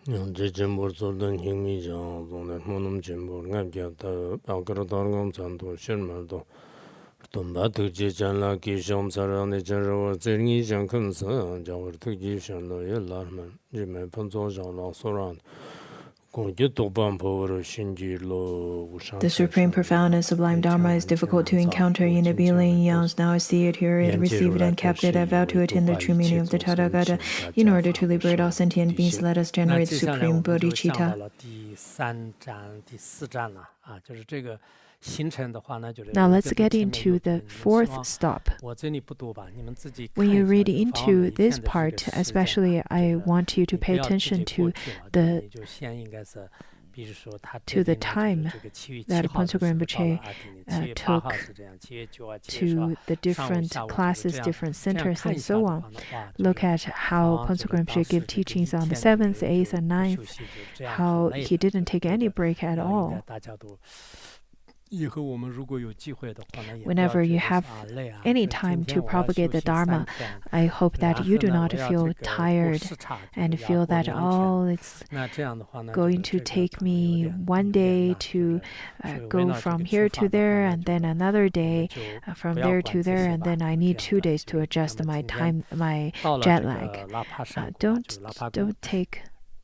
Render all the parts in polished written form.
제 전부들은 힘이 정도는 몸 전부가 되었다. 아그러다는 전도 실물도 또 나도 제잖아 기좀 사람의 저러 증이 정근서 저거 특기 선로에 라면 이제 본조장로 소란 공기 도반 보러 신지로 The supreme, profound, and sublime Dharma is difficult to encounter in a being yawns. Now I see it, hear it, receive it, and capture it. I vow to attain the true meaning of the Tathagata. In order to liberate all sentient beings, let us generate supreme bodhicitta. Now let's get into the fourth stop. When you read into this part, especially I want you to pay attention to the time that Pontsog Rinpoche took to the different classes, different centers, and so on. Look at how Pontsog Rinpoche gave teachings on the 7th, 8th, and 9th, how he didn't take any break at all. Whenever you have any time to propagate the Dharma, I hope that you do not feel tired and feel that, it's going to take me one day to go from here to there, and then another day from there to there, and then I need 2 days to adjust my jet lag. Don't take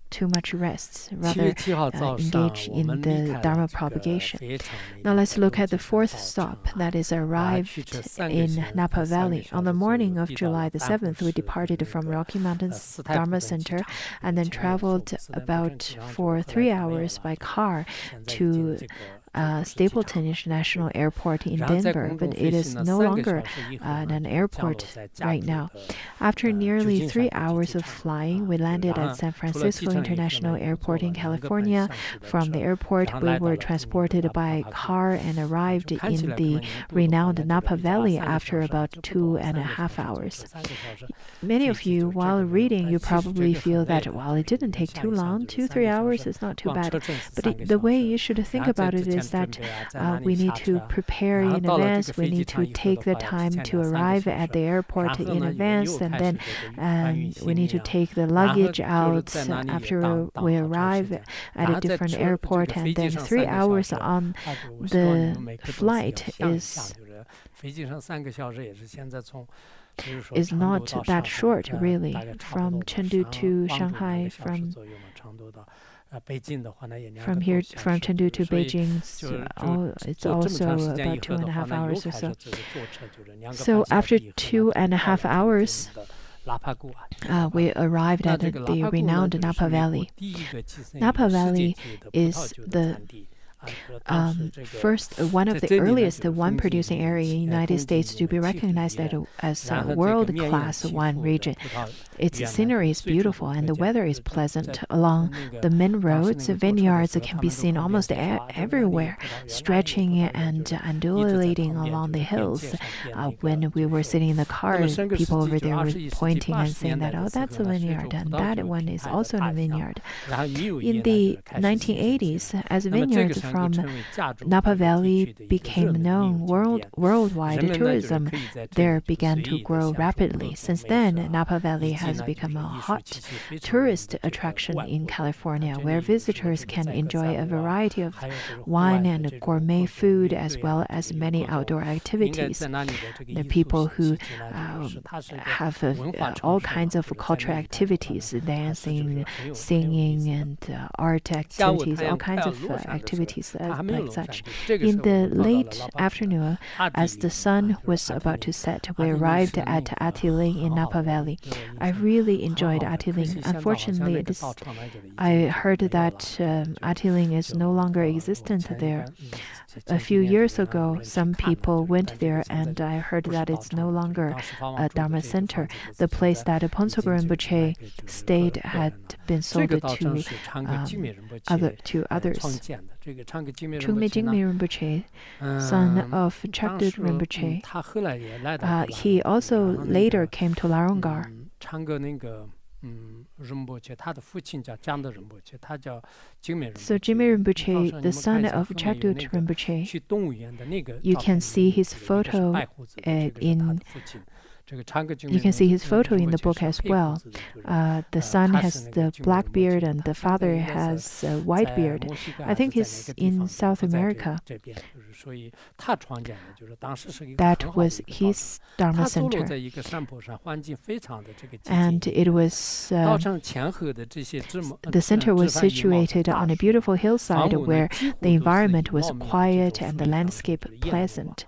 too much rest, rather engage in the Dharma propagation. Now let's look at the fourth stop, that is arrived in Napa Valley. On the morning of July the 7th, we departed from Rocky Mountains Dharma Center and then traveled about for 3 hours by car to Stapleton International Airport in Denver, but it is no longer an airport right now. After nearly 3 hours of flying, we landed at San Francisco International Airport in California. From the airport, we were transported by car and arrived in the renowned Napa Valley after about 2.5 hours. Many of you, while reading, you probably feel that, it didn't take too long, 2-3 hours is not too bad. But the way you should think about it is that we need to prepare in advance, we need to take the time to arrive at the airport in advance, and then we need to take the luggage out after we arrive at a different airport, and then 3 hours on the flight is not that short, really. From Chengdu to Shanghai, from Chengdu to Beijing, it's also about 2.5 hours or so. So after 2.5 hours, we arrived at the renowned Napa Valley. Napa Valley is the one of the earliest wine-producing areas in the United States to be recognized as a world-class wine region. Its scenery is beautiful and the weather is pleasant. Along the main roads, vineyards can be seen almost everywhere, stretching and undulating along the hills. When we were sitting in the car, people over there were pointing and saying that, that's a vineyard, and that one is also a vineyard. In the 1980s, as vineyards from Napa Valley became known worldwide, tourism there began to grow rapidly. Since then, Napa Valley has become a hot tourist attraction in California, where visitors can enjoy a variety of wine and gourmet food, as well as many outdoor activities. There are people who have all kinds of cultural activities, dancing, singing, and art activities, all kinds of activities like such. In the late afternoon, as the sun was about to set, we arrived at Ati Ling in Napa Valley. I really enjoyed Ati Ling. Unfortunately, I heard that Ati Ling is no longer existent there. A few years ago, some people went there, and I heard that it's no longer a Dharma center. The place that Pontsog Rinpoche stayed had been sold to others. Tromge Jigme Rinpoche, son of Chagdud Rinpoche, he also later came to Larongar. So Jigme Rinpoche, the son of Chagdud Rinpoche, you can see his photo in You can see his photo in the book as well. The son has the black beard and the father has a white beard. I think he's in South America. That was his Dharma center. And it was the center was situated on a beautiful hillside where the environment was quiet and the landscape pleasant.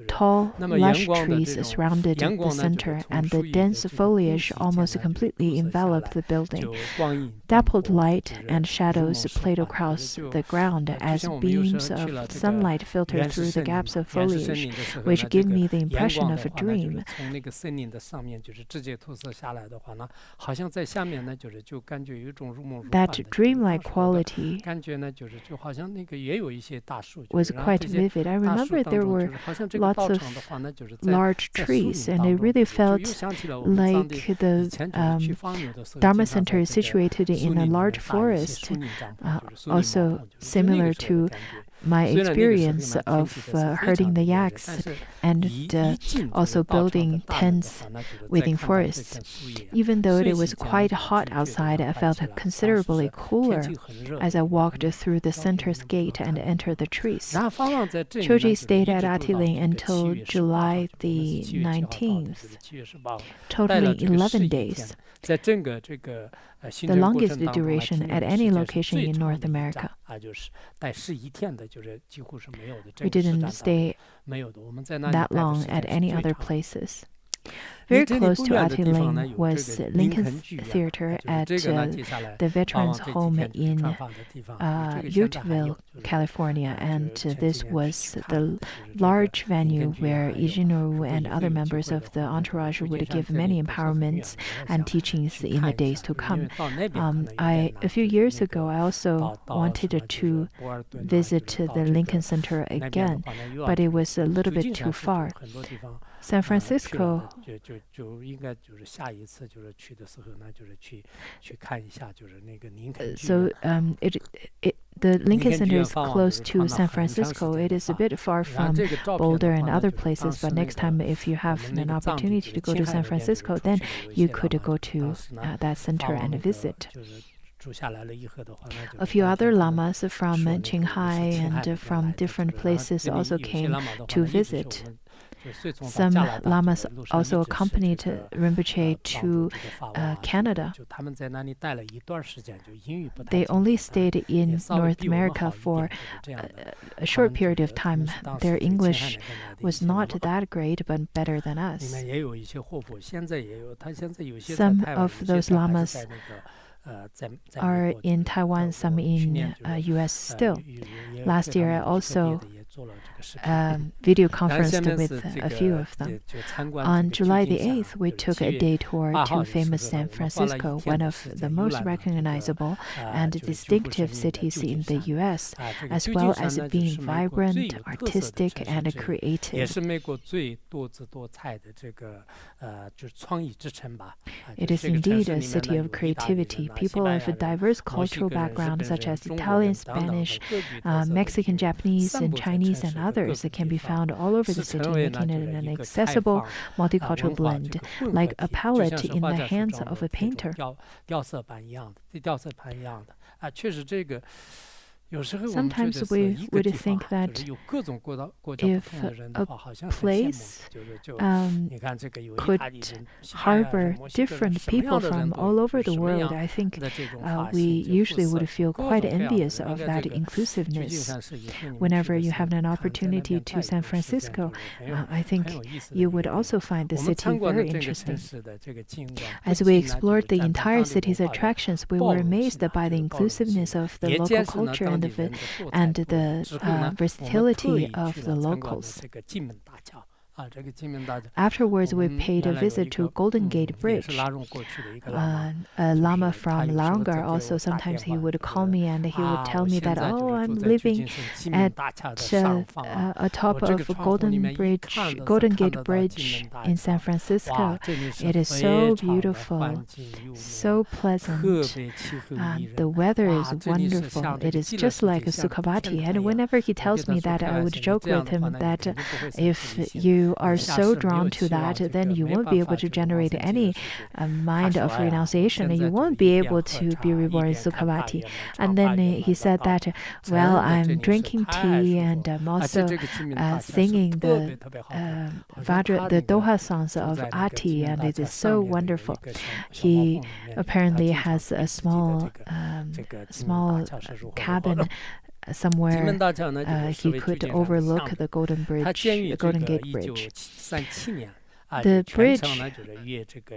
Tall, lush trees surrounded the center, and the dense foliage almost completely enveloped the building. Dappled light and shadows played across the ground as beams of sunlight filtered through the gaps of foliage, which gave me the impression of a dream. That dreamlike quality was quite vivid. I remember there were lots of large trees, and it really felt like the Dharma center is situated in a large forest, also similar to my experience of herding the yaks and also building tents within forests. Even though it was quite hot outside, I felt considerably cooler as I walked through the center's gate and entered the trees. Chojé stayed at Ati Ling until July the 19th, totaling 11 days. The longest duration at any location in North America. We didn't stay that long at any other places. Very close to Ati Ling was Lincoln Theater at the Veterans Home in Yountville, California, and this was the large venue where Yidzhin Norbu and other members of the entourage would give many empowerments and teachings in the days to come. A few years ago, I also wanted to visit the Lincoln Center again, but it was a little bit too far. San Francisco. So the Lincoln Center is close to San Francisco. It is a bit far from Boulder and other places, but next time if you have an opportunity to go to San Francisco, then you could go to that center and visit. A few other lamas from Qinghai and from different places also came to visit. Some lamas also accompanied Rinpoche to Canada. They only stayed in North America for a short period of time. Their English was not that great, but better than us. Some of those lamas are in Taiwan, some in US still. Last year I also video conferenced with a few of them. On July the 8th, we took a day tour to famous San Francisco, one of the most recognizable and distinctive cities in the U.S., as well as being vibrant, artistic, and creative. It is indeed a city of creativity. People of diverse cultural backgrounds, such as Italian, Spanish, Mexican, Japanese, and Chinese, and others can be found all over the city, making it an accessible multicultural blend, like a palette in the hands of a painter. Sometimes we would think that if a place could harbor different people from all over the world, I think we usually would feel quite envious of that inclusiveness. Whenever you have an opportunity to San Francisco, I think you would also find the city very interesting. As we explored the entire city's attractions, we were amazed by the inclusiveness of the local culture and the versatility of the locals. Afterwards, we paid a visit to Golden Gate Bridge. A lama from Larangar also, sometimes he would call me and he would tell me that, oh, I'm living at atop of Golden Gate Bridge in San Francisco. It is so beautiful, so pleasant. The weather is wonderful. It is just like a Sukhavati. And whenever he tells me that, I would joke with him that if you you are so drawn to that, then you won't be able to generate any mind of renunciation, and you won't be able to be reborn in Sukhavati. And then he said that, well, I'm drinking tea and I'm also singing the Doha songs of Ati, and it is so wonderful. He apparently has a small cabin somewhere he could overlook the Golden Gate Bridge. The bridge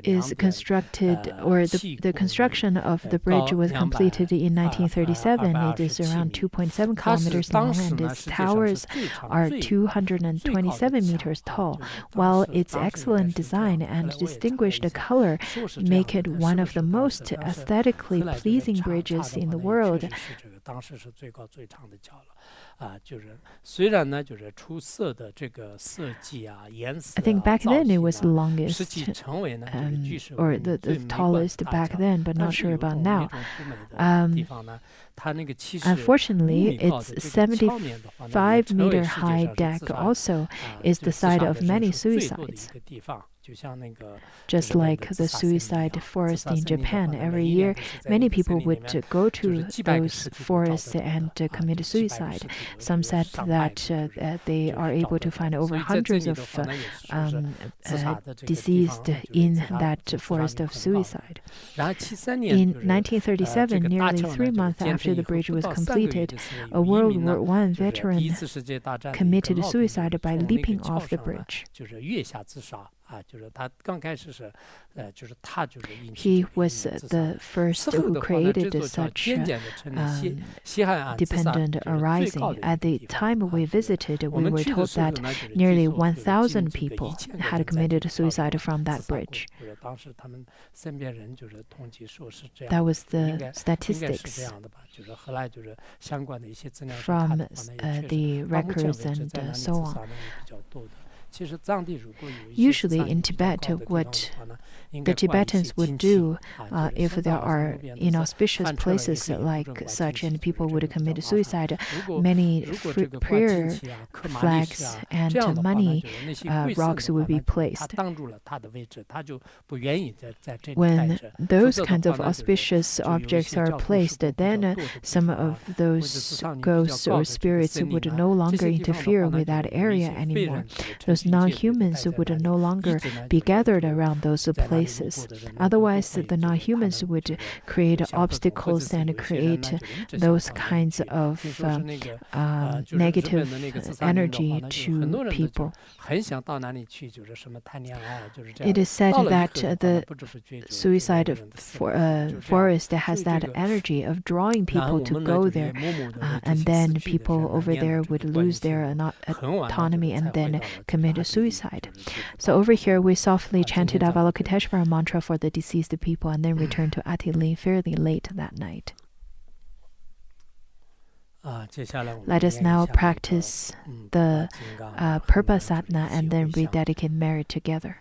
is constructed, or the construction of the bridge was completed in 1937. It is around 2.7 kilometers long, and its towers are 227 meters tall, while its excellent design and distinguished color make it one of the most aesthetically pleasing bridges in the world. I think back then it was the longest, or the tallest back then, but not sure about now. Unfortunately, its 75-meter high deck also is the site of many suicides. Just like the suicide forest in Japan, every year many people would go to those forests and commit suicide. Some said that they are able to find over hundreds of deceased in that forest of suicide. In 1937, nearly 3 months after the bridge was completed, a World War I veteran committed suicide by leaping off the bridge. He was the first who created such dependent arising. At the time we visited, we were told that nearly 1,000 people had committed suicide from that bridge. That was the statistics from the records and so on. Usually in Tibet, what the Tibetans would do if there are inauspicious places like such and people would commit suicide, many prayer flags and money rocks would be placed. When those kinds of auspicious objects are placed, then some of those ghosts or spirits would no longer interfere with that area anymore. Those non-humans would no longer be gathered around those places. Otherwise, the non-humans would create obstacles and create those kinds of negative energy to people. It is said that the suicide forest has that energy of drawing people to go there, and then people over there would lose their autonomy and then commit suicide. So over here, we softly chanted Avalokiteshvara mantra for the deceased people and then returned to Ati Ling fairly late that night. Let us now practice the Purpa Sadhana and then rededicate merit together.